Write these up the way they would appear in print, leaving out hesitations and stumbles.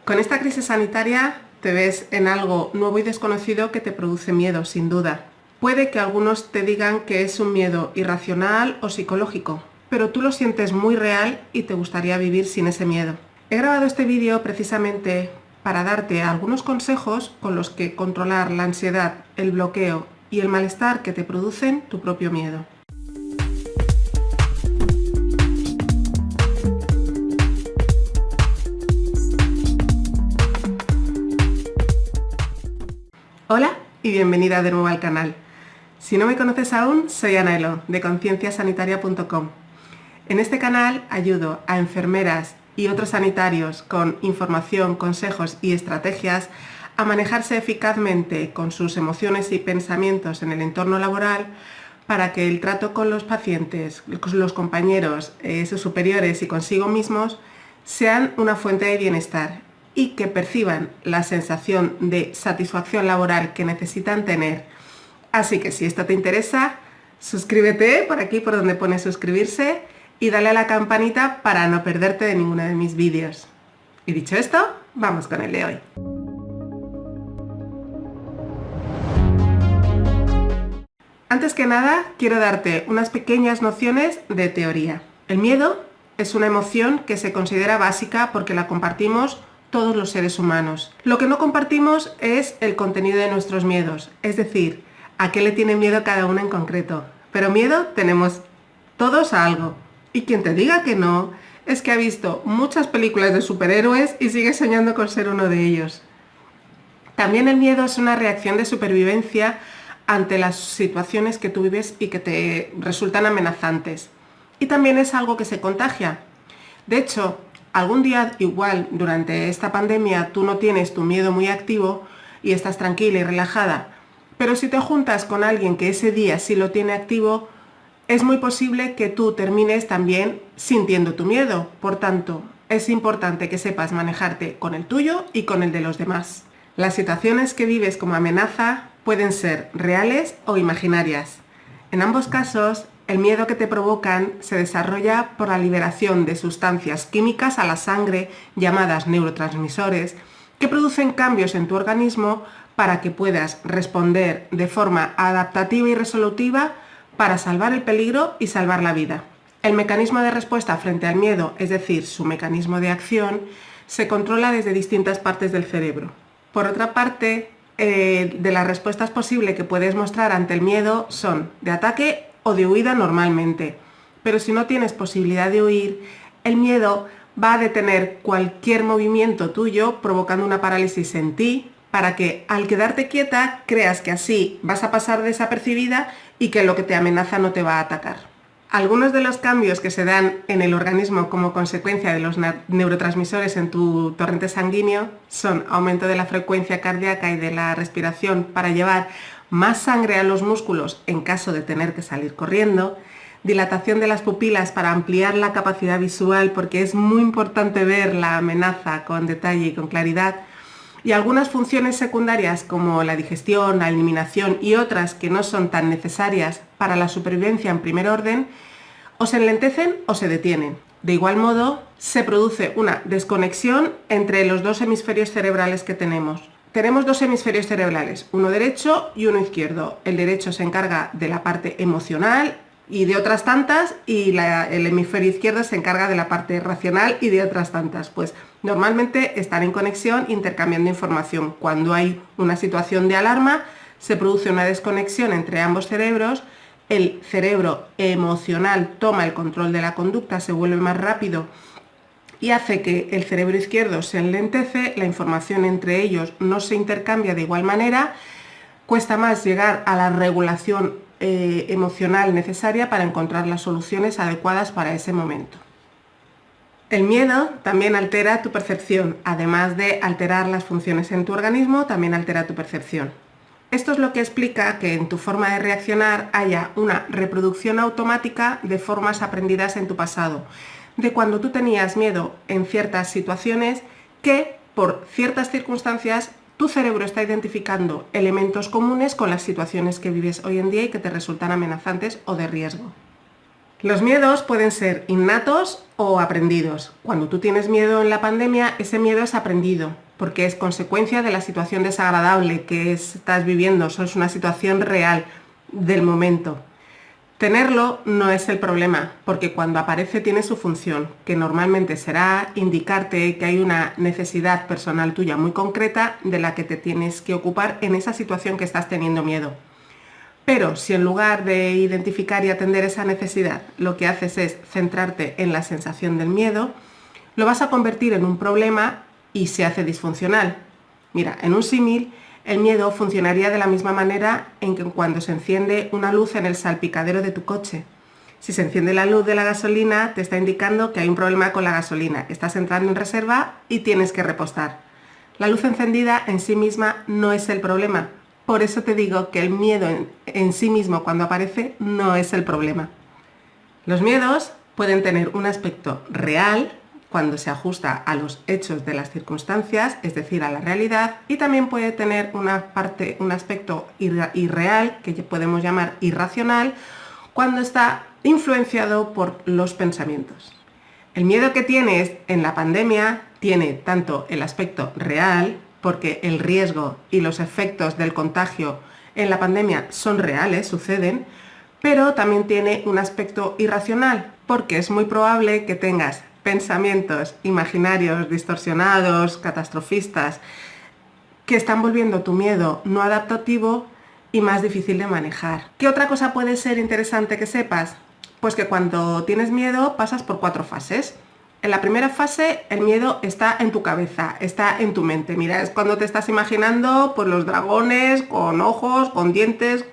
Con esta crisis sanitaria te ves en algo nuevo y desconocido que te produce miedo, sin duda. Puede que algunos te digan que es un miedo irracional o psicológico, pero tú lo sientes muy real y te gustaría vivir sin ese miedo. He grabado este vídeo precisamente para darte algunos consejos con los que controlar la ansiedad, el bloqueo y el malestar que te producen tu propio miedo. Hola y bienvenida de nuevo al canal. Si no me conoces aún, soy Ana Elo, de concienciasanitaria.com. En este canal ayudo a enfermeras y otros sanitarios con información, consejos y estrategias a manejarse eficazmente con sus emociones y pensamientos en el entorno laboral para que el trato con los pacientes, los compañeros, sus superiores y consigo mismos sean una fuente de bienestar y que perciban la sensación de satisfacción laboral que necesitan tener. Así que si esto te interesa, suscríbete por aquí por donde pone suscribirse y dale a la campanita para no perderte de ninguno de mis vídeos. Y dicho esto, vamos con el de hoy. Antes que nada, quiero darte unas pequeñas nociones de teoría. El miedo es una emoción que se considera básica porque la compartimos todos los seres humanos. Lo que no compartimos es el contenido de nuestros miedos, es decir, a qué le tiene miedo cada uno en concreto. Pero miedo tenemos todos a algo. Y quien te diga que no, es que ha visto muchas películas de superhéroes y sigue soñando con ser uno de ellos. También el miedo es una reacción de supervivencia ante las situaciones que tú vives y que te resultan amenazantes. Y también es algo que se contagia. De hecho, algún día igual durante esta pandemia tú no tienes tu miedo muy activo y estás tranquila y relajada, pero si te juntas con alguien que ese día sí lo tiene activo, es muy posible que tú termines también sintiendo tu miedo. Por tanto, es importante que sepas manejarte con el tuyo y con el de los demás. Las situaciones que vives como amenaza pueden ser reales o imaginarias. En ambos casos, el miedo que te provocan se desarrolla por la liberación de sustancias químicas a la sangre llamadas neurotransmisores que producen cambios en tu organismo para que puedas responder de forma adaptativa y resolutiva para salvar el peligro y salvar la vida. El mecanismo de respuesta frente al miedo, es decir, su mecanismo de acción, se controla desde distintas partes del cerebro. Por otra parte, de las respuestas posibles que puedes mostrar ante el miedo son de ataque o de huida normalmente. Pero si no tienes posibilidad de huir, el miedo va a detener cualquier movimiento tuyo provocando una parálisis en ti para que al quedarte quieta creas que así vas a pasar desapercibida y que lo que te amenaza no te va a atacar. Algunos de los cambios que se dan en el organismo como consecuencia de los neurotransmisores en tu torrente sanguíneo son aumento de la frecuencia cardíaca y de la respiración para llevar más sangre a los músculos en caso de tener que salir corriendo, dilatación de las pupilas para ampliar la capacidad visual porque es muy importante ver la amenaza con detalle y con claridad, y algunas funciones secundarias como la digestión, la eliminación y otras que no son tan necesarias para la supervivencia en primer orden, o se enlentecen o se detienen. De igual modo, se produce una desconexión entre los dos hemisferios cerebrales que tenemos. Tenemos dos hemisferios cerebrales, uno derecho y uno izquierdo. El derecho se encarga de la parte emocional y de otras tantas, y el hemisferio izquierdo se encarga de la parte racional y de otras tantas. Pues normalmente están en conexión intercambiando información. Cuando hay una situación de alarma, se produce una desconexión entre ambos cerebros. El cerebro emocional toma el control de la conducta, se vuelve más rápido y hace que el cerebro izquierdo se enlentece, la información entre ellos no se intercambia de igual manera, cuesta más llegar a la regulación emocional necesaria para encontrar las soluciones adecuadas para ese momento. El miedo también altera tu percepción, además de alterar las funciones en tu organismo, también altera tu percepción. Esto es lo que explica que en tu forma de reaccionar haya una reproducción automática de formas aprendidas en tu pasado, de cuando tú tenías miedo en ciertas situaciones que, por ciertas circunstancias, tu cerebro está identificando elementos comunes con las situaciones que vives hoy en día y que te resultan amenazantes o de riesgo. Los miedos pueden ser innatos o aprendidos. Cuando tú tienes miedo en la pandemia, ese miedo es aprendido, porque es consecuencia de la situación desagradable que estás viviendo. Eso es una situación real del momento. Tenerlo no es el problema, porque cuando aparece tiene su función, que normalmente será indicarte que hay una necesidad personal tuya muy concreta de la que te tienes que ocupar en esa situación que estás teniendo miedo. Pero si en lugar de identificar y atender esa necesidad, lo que haces es centrarte en la sensación del miedo, lo vas a convertir en un problema y se hace disfuncional. Mira, en un símil, el miedo funcionaría de la misma manera en que cuando se enciende una luz en el salpicadero de tu coche. Si se enciende la luz de la gasolina, te está indicando que hay un problema con la gasolina, estás entrando en reserva y tienes que repostar. La luz encendida en sí misma no es el problema. Por eso te digo que el miedo en sí mismo cuando aparece no es el problema. Los miedos pueden tener un aspecto real cuando se ajusta a los hechos de las circunstancias, es decir, a la realidad, y también puede tener un aspecto irreal, que podemos llamar irracional, cuando está influenciado por los pensamientos. El miedo que tienes en la pandemia tiene tanto el aspecto real, porque el riesgo y los efectos del contagio en la pandemia son reales, suceden, pero también tiene un aspecto irracional, porque es muy probable que tengas pensamientos imaginarios, distorsionados, catastrofistas, que están volviendo tu miedo no adaptativo y más difícil de manejar. ¿Qué otra cosa puede ser interesante que sepas? Pues que cuando tienes miedo pasas por 4 fases. En la primera fase el miedo está en tu cabeza, está en tu mente. Mira, es cuando te estás imaginando pues, los dragones con ojos, con dientes,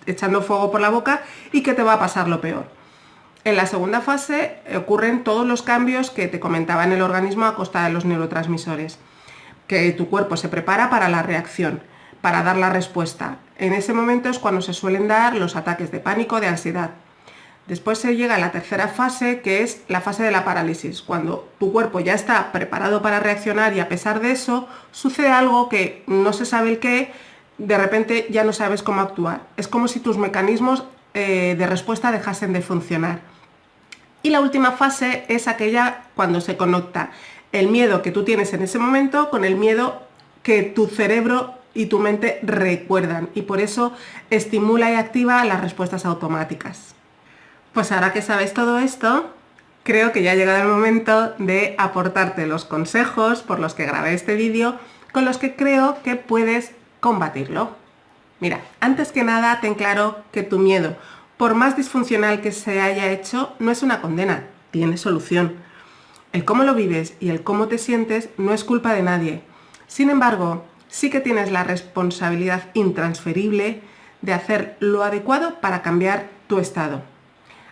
echando fuego por la boca y que te va a pasar lo peor. En la segunda fase ocurren todos los cambios que te comentaba en el organismo a costa de los neurotransmisores, que tu cuerpo se prepara para la reacción, para dar la respuesta. En ese momento es cuando se suelen dar los ataques de pánico, de ansiedad. Después se llega a la tercera fase, que es la fase de la parálisis, cuando tu cuerpo ya está preparado para reaccionar y a pesar de eso sucede algo que no se sabe el qué, de repente ya no sabes cómo actuar. Es como si tus mecanismos de respuesta dejasen de funcionar. Y la última fase es aquella cuando se conecta el miedo que tú tienes en ese momento con el miedo que tu cerebro y tu mente recuerdan y por eso estimula y activa las respuestas automáticas. Pues ahora que sabes todo esto, creo que ya ha llegado el momento de aportarte los consejos por los que grabé este vídeo con los que creo que puedes combatirlo. Mira, antes que nada ten claro que tu miedo, por más disfuncional que se haya hecho, no es una condena, tiene solución. El cómo lo vives y el cómo te sientes no es culpa de nadie. Sin embargo, sí que tienes la responsabilidad intransferible de hacer lo adecuado para cambiar tu estado.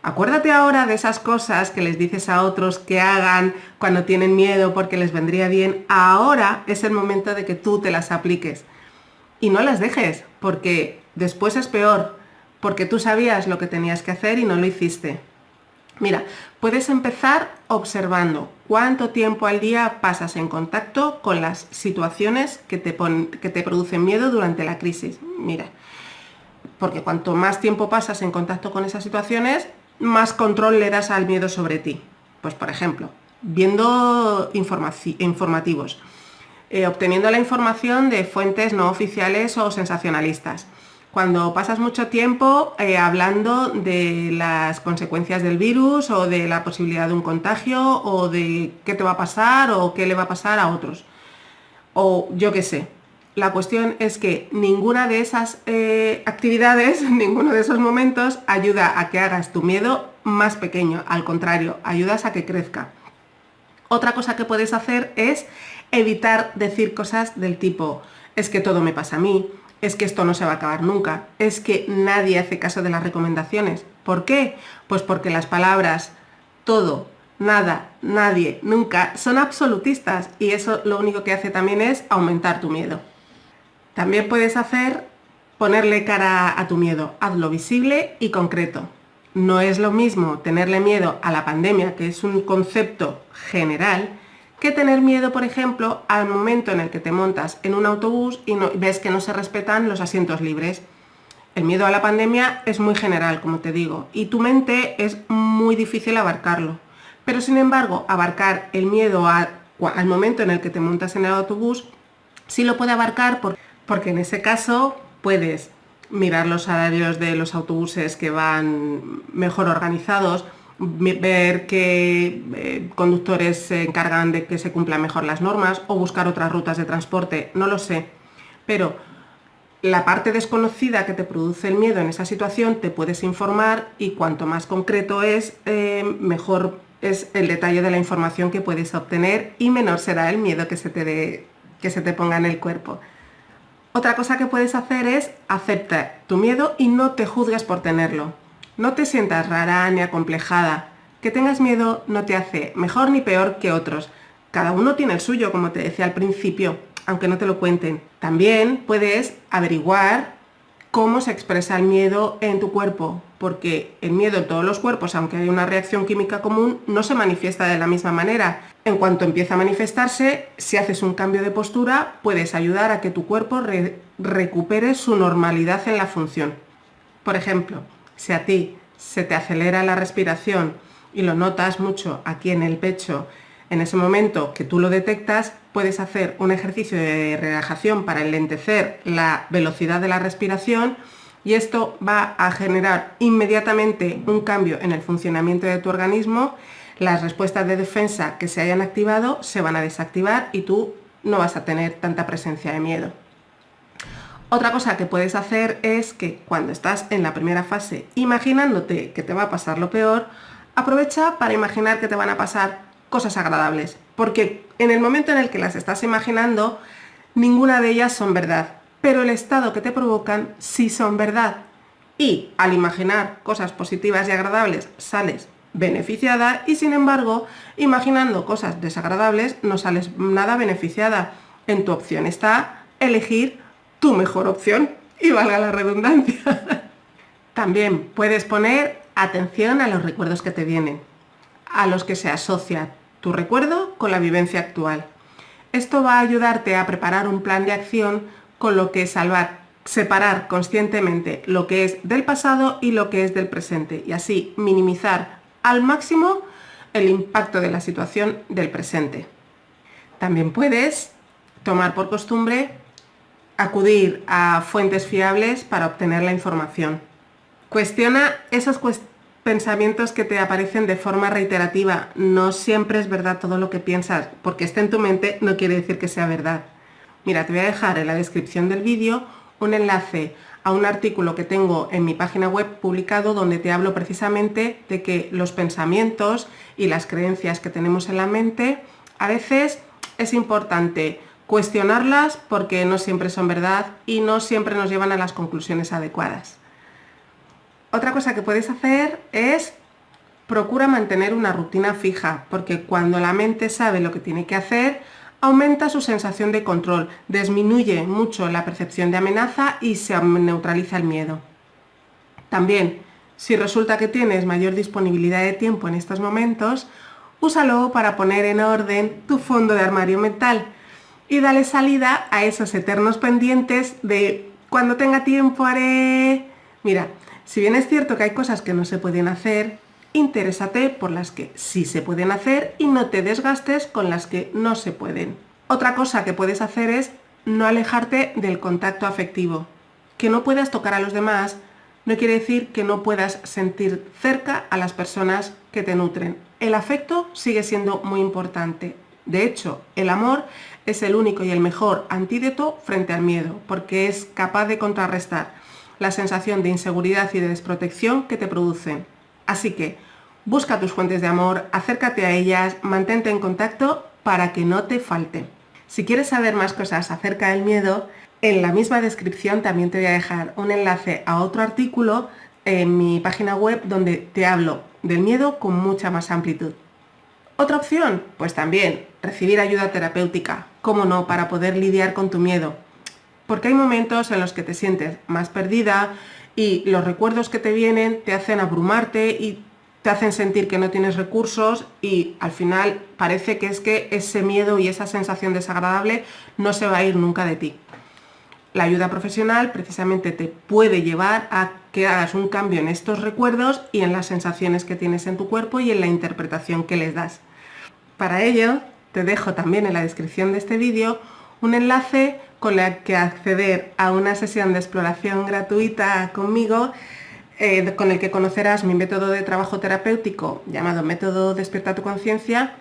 Acuérdate ahora de esas cosas que les dices a otros que hagan cuando tienen miedo porque les vendría bien. Ahora es el momento de que tú te las apliques. Y no las dejes, porque después es peor, porque tú sabías lo que tenías que hacer y no lo hiciste. Mira, puedes empezar observando cuánto tiempo al día pasas en contacto con las situaciones que te producen miedo durante la crisis. Mira, porque cuanto más tiempo pasas en contacto con esas situaciones, más control le das al miedo sobre ti. Pues por ejemplo, viendo informativos, obteniendo la información de fuentes no oficiales o sensacionalistas. Cuando pasas mucho tiempo hablando de las consecuencias del virus o de la posibilidad de un contagio o de qué te va a pasar o qué le va a pasar a otros. O yo qué sé. La cuestión es que ninguna de esas actividades, ninguno de esos momentos ayuda a que hagas tu miedo más pequeño. Al contrario, ayudas a que crezca. Otra cosa que puedes hacer es evitar decir cosas del tipo, es que todo me pasa a mí, es que esto no se va a acabar nunca, es que nadie hace caso de las recomendaciones. ¿Por qué? Pues porque las palabras todo, nada, nadie, nunca son absolutistas y eso lo único que hace también es aumentar tu miedo. También puedes ponerle cara a tu miedo, hazlo visible y concreto. No es lo mismo tenerle miedo a la pandemia, que es un concepto general, que tener miedo, por ejemplo, al momento en el que te montas en un autobús y ves que no se respetan los asientos libres. El miedo a la pandemia es muy general, como te digo, y tu mente es muy difícil abarcarlo. Pero sin embargo, abarcar el miedo al momento en el que te montas en el autobús sí lo puede abarcar porque en ese caso puedes mirar los horarios de los autobuses que van mejor organizados, ver qué conductores se encargan de que se cumplan mejor las normas o buscar otras rutas de transporte, no lo sé. Pero la parte desconocida que te produce el miedo en esa situación te puedes informar y cuanto más concreto es, mejor es el detalle de la información que puedes obtener y menor será el miedo que se te ponga en el cuerpo. Otra cosa que puedes hacer es aceptar tu miedo y no te juzgues por tenerlo. No te sientas rara ni acomplejada. Que tengas miedo no te hace mejor ni peor que otros. Cada uno tiene el suyo, como te decía al principio, aunque no te lo cuenten. También puedes averiguar cómo se expresa el miedo en tu cuerpo, porque el miedo en todos los cuerpos, aunque hay una reacción química común, no se manifiesta de la misma manera. En cuanto empieza a manifestarse, si haces un cambio de postura, puedes ayudar a que tu cuerpo recupere su normalidad en la función. Por ejemplo, si a ti se te acelera la respiración y lo notas mucho aquí en el pecho, en ese momento que tú lo detectas, puedes hacer un ejercicio de relajación para enlentecer la velocidad de la respiración y esto va a generar inmediatamente un cambio en el funcionamiento de tu organismo. Las respuestas de defensa que se hayan activado se van a desactivar y tú no vas a tener tanta presencia de miedo. Otra cosa que puedes hacer es que cuando estás en la primera fase imaginándote que te va a pasar lo peor, aprovecha para imaginar que te van a pasar cosas agradables, porque en el momento en el que las estás imaginando, ninguna de ellas son verdad, pero el estado que te provocan sí son verdad. Y al imaginar cosas positivas y agradables sales beneficiada y sin embargo, imaginando cosas desagradables no sales nada beneficiada. En tu opción está elegir tu mejor opción y valga la redundancia. También puedes poner atención a los recuerdos que te vienen, a los que se asocia tu recuerdo con la vivencia actual. Esto va a ayudarte a preparar un plan de acción con lo que separar conscientemente lo que es del pasado y lo que es del presente y así minimizar al máximo el impacto de la situación del presente. También puedes tomar por costumbre acudir a fuentes fiables para obtener la información. Cuestiona esos pensamientos que te aparecen de forma reiterativa. No siempre es verdad todo lo que piensas, porque esté en tu mente no quiere decir que sea verdad. Mira, te voy a dejar en la descripción del vídeo un enlace a un artículo que tengo en mi página web publicado donde te hablo precisamente de que los pensamientos y las creencias que tenemos en la mente a veces es importante cuestionarlas porque no siempre son verdad y no siempre nos llevan a las conclusiones adecuadas. Otra cosa que puedes hacer es procura mantener una rutina fija, porque cuando la mente sabe lo que tiene que hacer, aumenta su sensación de control, disminuye mucho la percepción de amenaza y se neutraliza el miedo. También, si resulta que tienes mayor disponibilidad de tiempo en estos momentos, úsalo para poner en orden tu fondo de armario mental y dale salida a esos eternos pendientes de cuando tenga tiempo haré. Mira, si bien es cierto que hay cosas que no se pueden hacer, interésate por las que sí se pueden hacer y no te desgastes con las que no se pueden. Otra cosa que puedes hacer es no alejarte del contacto afectivo. Que no puedas tocar a los demás no quiere decir que no puedas sentir cerca a las personas que te nutren. El afecto sigue siendo muy importante. De hecho, el amor es el único y el mejor antídoto frente al miedo, porque es capaz de contrarrestar la sensación de inseguridad y de desprotección que te producen. Así que busca tus fuentes de amor, acércate a ellas, mantente en contacto para que no te falte. Si quieres saber más cosas acerca del miedo, en la misma descripción también te voy a dejar un enlace a otro artículo en mi página web donde te hablo del miedo con mucha más amplitud. Otra opción, pues también recibir ayuda terapéutica, cómo no, para poder lidiar con tu miedo. Porque hay momentos en los que te sientes más perdida y los recuerdos que te vienen te hacen abrumarte y te hacen sentir que no tienes recursos y al final parece que es que ese miedo y esa sensación desagradable no se va a ir nunca de ti. La ayuda profesional precisamente te puede llevar a que hagas un cambio en estos recuerdos y en las sensaciones que tienes en tu cuerpo y en la interpretación que les das. Para ello, te dejo también en la descripción de este vídeo un enlace con el que acceder a una sesión de exploración gratuita conmigo, con el que conocerás mi método de trabajo terapéutico llamado Método Despierta tu Conciencia,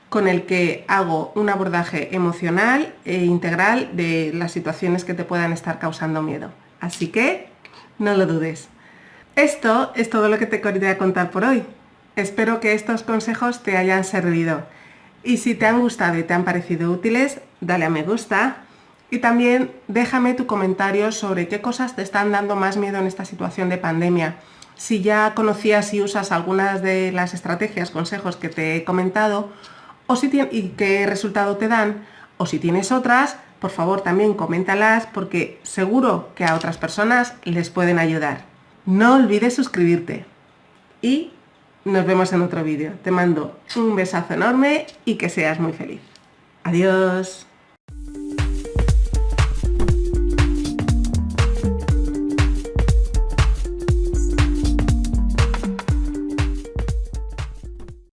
con el que hago un abordaje emocional e integral de las situaciones que te puedan estar causando miedo. Así que no lo dudes. Esto es todo lo que te quería contar por hoy. Espero que estos consejos te hayan servido. Y si te han gustado y te han parecido útiles, dale a me gusta. Y también déjame tu comentario sobre qué cosas te están dando más miedo en esta situación de pandemia. Si ya conocías y usas algunas de las estrategias, consejos que te he comentado, y qué resultado te dan, o si tienes otras, por favor también coméntalas porque seguro que a otras personas les pueden ayudar. No olvides suscribirte y nos vemos en otro vídeo. Te mando un besazo enorme y que seas muy feliz. Adiós.